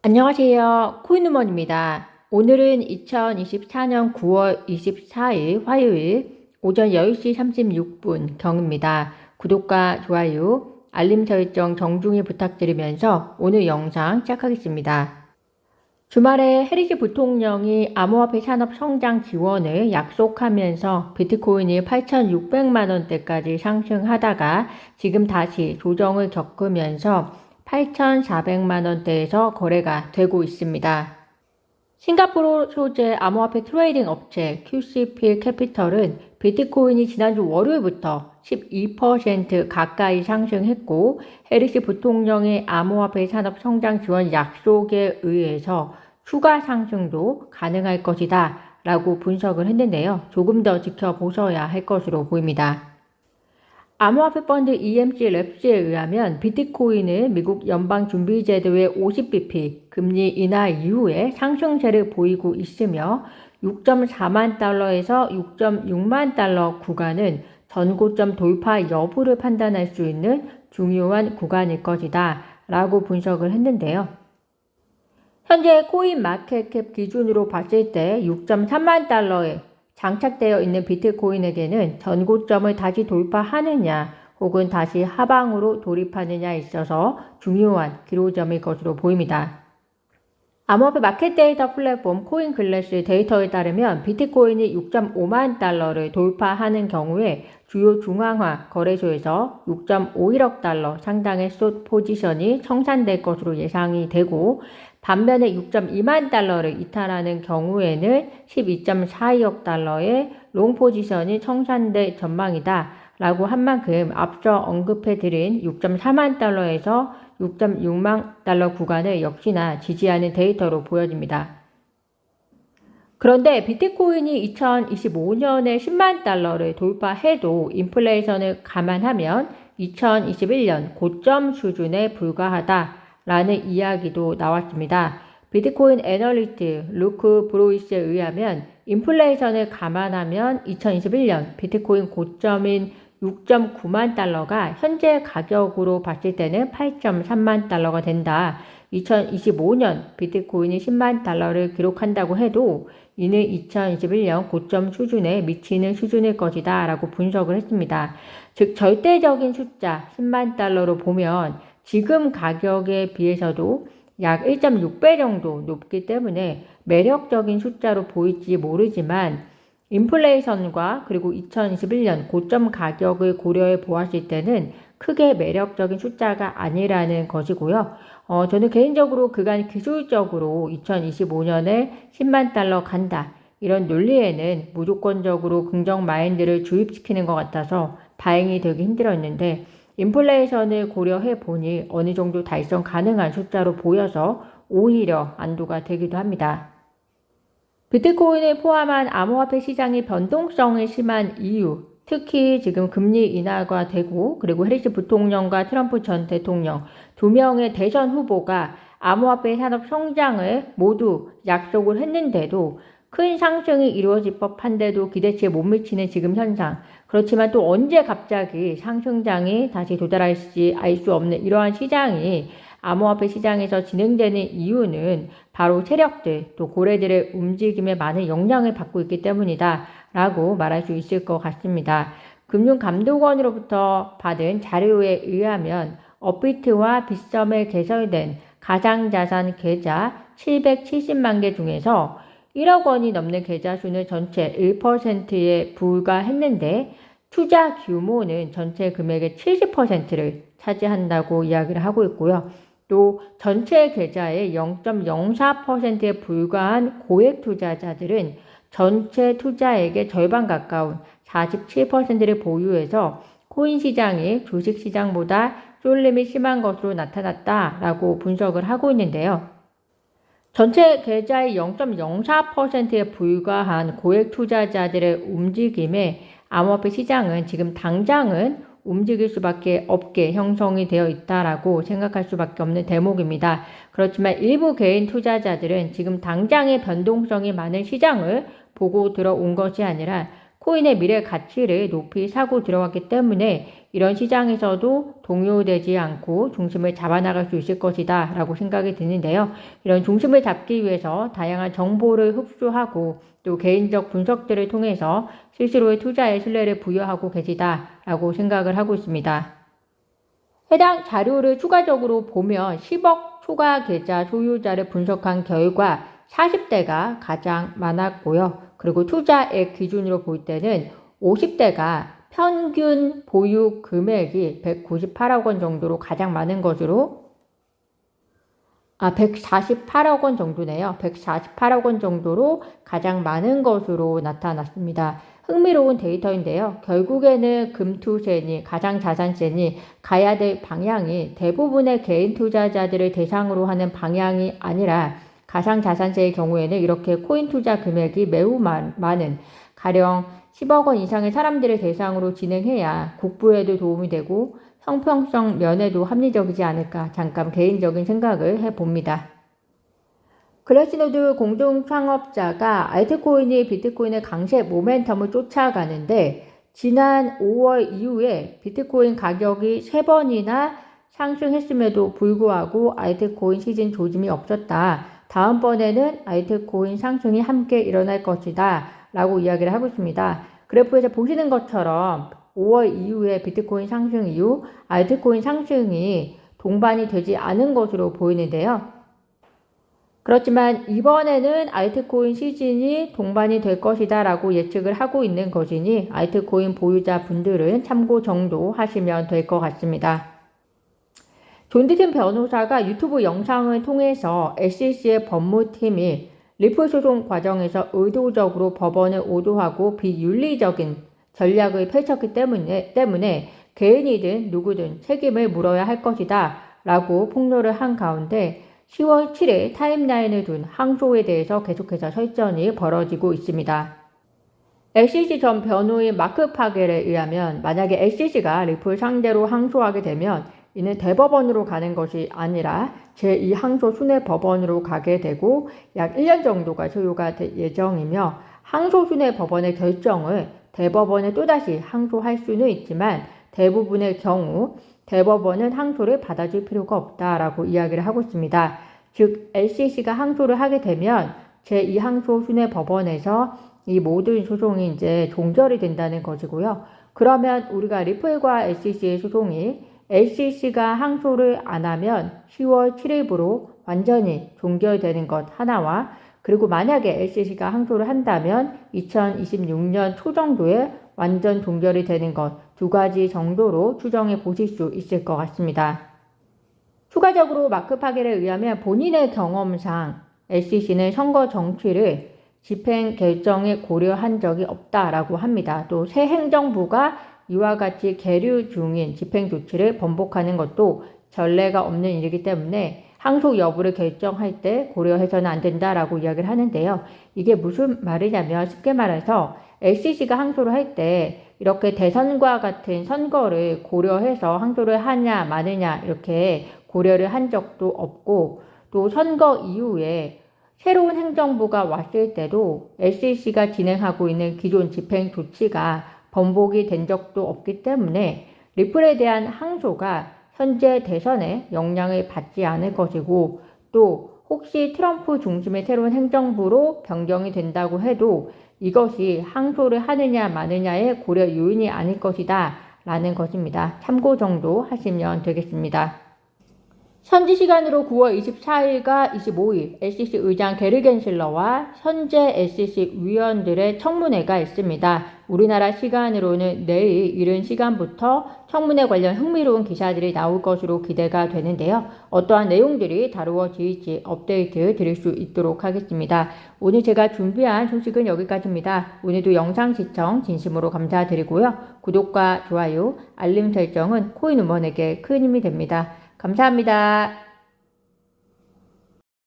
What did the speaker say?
안녕하세요. 코인우먼입니다. 오늘은 2024년 9월 24일 화요일 오전 10시 36분 경입니다. 구독과 좋아요, 알림 설정 정중히 부탁드리면서 오늘 영상 시작하겠습니다. 주말에 해리스 부통령이 암호화폐 산업 성장 지원을 약속하면서 비트코인이 8,600만 원대까지 상승하다가 지금 다시 조정을 겪으면서 8,400만 원대에서 거래가 되고 있습니다. 싱가포르 소재 암호화폐 트레이딩 업체 QCP 캐피털은 비트코인이 지난주 월요일부터 12% 가까이 상승했고 해리스 부통령의 암호화폐 산업 성장 지원 약속에 의해서 추가 상승도 가능할 것이다 라고 분석을 했는데요. 조금 더 지켜보셔야 할 것으로 보입니다. 암호화폐 펀드 EMC 랩스에 의하면 비트코인은 미국 연방준비제도의 50bp 금리 인하 이후에 상승세를 보이고 있으며 6.4만 달러에서 6.6만 달러 구간은 전고점 돌파 여부를 판단할 수 있는 중요한 구간일 것이다 라고 분석을 했는데요. 현재 코인 마켓캡 기준으로 봤을 때 6.3만 달러에 장착되어 있는 비트코인에게는 전고점을 다시 돌파하느냐 혹은 다시 하방으로 돌입하느냐에 있어서 중요한 기로점일 것으로 보입니다. 암호화폐 마켓 데이터 플랫폼 코인글래스 데이터에 따르면 비트코인이 6.5만 달러를 돌파하는 경우에 주요 중앙화 거래소에서 6.51억 달러 상당의 숏 포지션이 청산될 것으로 예상이 되고 반면에 6.2만 달러를 이탈하는 경우에는 12.42억 달러의 롱 포지션이 청산될 전망이다 라고 한 만큼 앞서 언급해드린 6.4만 달러에서 6.6만 달러 구간을 역시나 지지하는 데이터로 보여집니다. 그런데 비트코인이 2025년에 10만 달러를 돌파해도 인플레이션을 감안하면 2021년 고점 수준에 불과하다라는 이야기도 나왔습니다. 비트코인 애널리스트 루크 브로이스에 의하면 인플레이션을 감안하면 2021년 비트코인 고점인 6.9만 달러가 현재 가격으로 봤을 때는 8.3만 달러가 된다. 2025년 비트코인이 10만 달러를 기록한다고 해도 이는 2021년 고점 수준에 미치는 수준일 것이다 라고 분석을 했습니다. 즉 절대적인 숫자 10만 달러로 보면 지금 가격에 비해서도 약 1.6배 정도 높기 때문에 매력적인 숫자로 보일지 모르지만 인플레이션과 그리고 2021년 고점 가격을 고려해 보았을 때는 크게 매력적인 숫자가 아니라는 것이고요. 저는 개인적으로 그간 기술적으로 2025년에 10만 달러 간다. 이런 논리에는 무조건적으로 긍정 마인드를 주입시키는 것 같아서 다행히 되기 힘들었는데 인플레이션을 고려해 보니 어느 정도 달성 가능한 숫자로 보여서 오히려 안도가 되기도 합니다. 비트코인을 포함한 암호화폐 시장의 변동성이 심한 이유, 특히 지금 금리 인하가 되고 그리고 해리스 부통령과 트럼프 전 대통령 두 명의 대선 후보가 암호화폐 산업 성장을 모두 약속을 했는데도 큰 상승이 이루어질 법한데도 기대치에 못 미치는 지금 현상. 그렇지만 또 언제 갑자기 상승장이 다시 도달할지 알 수 없는 이러한 시장이 암호화폐 시장에서 진행되는 이유는 바로 세력들 또 고래들의 움직임에 많은 영향을 받고 있기 때문이다 라고 말할 수 있을 것 같습니다. 금융감독원으로부터 받은 자료에 의하면 업비트와 빗썸에 개설된 가상자산 계좌 770만 개 중에서 1억 원이 넘는 계좌 수는 전체 1%에 불과했는데 투자 규모는 전체 금액의 70%를 차지한다고 이야기를 하고 있고요. 또 전체 계좌의 0.04%에 불과한 고액 투자자들은 전체 투자액의 절반 가까운 47%를 보유해서 코인 시장이 주식 시장보다 쏠림이 심한 것으로 나타났다라고 분석을 하고 있는데요. 전체 계좌의 0.04%에 불과한 고액 투자자들의 움직임에 암호화폐 시장은 지금 당장은 움직일 수밖에 없게 형성이 되어 있다라고 생각할 수밖에 없는 대목입니다. 그렇지만 일부 개인 투자자들은 지금 당장의 변동성이 많은 시장을 보고 들어온 것이 아니라 코인의 미래 가치를 높이 사고 들어갔기 때문에 이런 시장에서도 동요되지 않고 중심을 잡아나갈 수 있을 것이다 라고 생각이 드는데요. 이런 중심을 잡기 위해서 다양한 정보를 흡수하고 또 개인적 분석들을 통해서 스스로의 투자에 신뢰를 부여하고 계시다 라고 생각을 하고 있습니다. 해당 자료를 추가적으로 보면 10억 초과 계좌 소유자를 분석한 결과 40대가 가장 많았고요. 그리고 투자액 기준으로 볼 때는 50대가 평균 보유 금액이 198억 원 정도로 가장 많은 것으로 148억 원 정도네요. 148억 원 정도로 가장 많은 것으로 나타났습니다. 흥미로운 데이터인데요. 결국에는 금투세니 가상 자산세니 가야 될 방향이 대부분의 개인 투자자들을 대상으로 하는 방향이 아니라 가상 자산세의 경우에는 이렇게 코인 투자 금액이 매우 많은 가령 10억 원 이상의 사람들을 대상으로 진행해야 국부에도 도움이 되고 형평성 면에도 합리적이지 않을까 잠깐 개인적인 생각을 해봅니다. 글래시노드 공동 창업자가 알트코인이 비트코인의 강세 모멘텀을 쫓아가는데 지난 5월 이후에 비트코인 가격이 3번이나 상승했음에도 불구하고 알트코인 시즌 조짐이 없었다. 다음번에는 알트코인 상승이 함께 일어날 것이다 라고 이야기를 하고 있습니다. 그래프에서 보시는 것처럼 5월 이후에 비트코인 상승 이후 알트코인 상승이 동반이 되지 않은 것으로 보이는데요. 그렇지만 이번에는 알트코인 시즌이 동반이 될 것이다 라고 예측을 하고 있는 것이니 알트코인 보유자 분들은 참고 정도 하시면 될 것 같습니다. 존 디튼 변호사가 유튜브 영상을 통해서 SEC의 법무팀이 리플 소송 과정에서 의도적으로 법원을 오도하고 비윤리적인 전략을 펼쳤기 때문에 개인이든 누구든 책임을 물어야 할 것이다 라고 폭로를 한 가운데 10월 7일 타임라인을 둔 항소에 대해서 계속해서 설전이 벌어지고 있습니다. SEC 전 변호인 마크 파겔에 의하면 만약에 SEC가 리플 상대로 항소하게 되면 이는 대법원으로 가는 것이 아니라 제2항소 순회법원으로 가게 되고 약 1년 정도가 소요가 될 예정이며 항소 순회법원의 결정을 대법원에 또다시 항소할 수는 있지만 대부분의 경우 대법원은 항소를 받아줄 필요가 없다라고 이야기를 하고 있습니다. 즉 SEC가 항소를 하게 되면 제2항소 순회법원에서 이 모든 소송이 이제 종결이 된다는 것이고요. 그러면 우리가 리플과 SEC의 소송이 SEC가 항소를 안 하면 10월 7일부로 완전히 종결되는 것 하나와 그리고 만약에 SEC가 항소를 한다면 2026년 초 정도에 완전 종결이 되는 것 두 가지 정도로 추정해 보실 수 있을 것 같습니다. 추가적으로 마크 파겔에 의하면 본인의 경험상 SEC는 선거 정치를 집행 결정에 고려한 적이 없다라고 합니다. 또 새 행정부가 이와 같이 계류 중인 집행 조치를 번복하는 것도 전례가 없는 일이기 때문에 항소 여부를 결정할 때 고려해서는 안 된다라고 이야기를 하는데요. 이게 무슨 말이냐면 쉽게 말해서 SEC가 항소를 할 때 이렇게 대선과 같은 선거를 고려해서 항소를 하냐 마느냐 이렇게 고려를 한 적도 없고 또 선거 이후에 새로운 행정부가 왔을 때도 SEC가 진행하고 있는 기존 집행 조치가 번복이 된 적도 없기 때문에 리플에 대한 항소가 현재 대선에 영향을 받지 않을 것이고 또 혹시 트럼프 중심의 새로운 행정부로 변경이 된다고 해도 이것이 항소를 하느냐 마느냐의 고려 요인이 아닐 것이다 라는 것입니다. 참고 정도 하시면 되겠습니다. 현지 시간으로 9월 24일과 25일 SEC 의장 게리 겐실러와 현재 SEC 위원들의 청문회가 있습니다. 우리나라 시간으로는 내일 이른 시간부터 청문회 관련 흥미로운 기사들이 나올 것으로 기대가 되는데요. 어떠한 내용들이 다루어질지 업데이트 드릴 수 있도록 하겠습니다. 오늘 제가 준비한 소식은 여기까지입니다. 오늘도 영상 시청 진심으로 감사드리고요. 구독과 좋아요, 알림 설정은 코인 우먼에게 큰 힘이 됩니다. 감사합니다.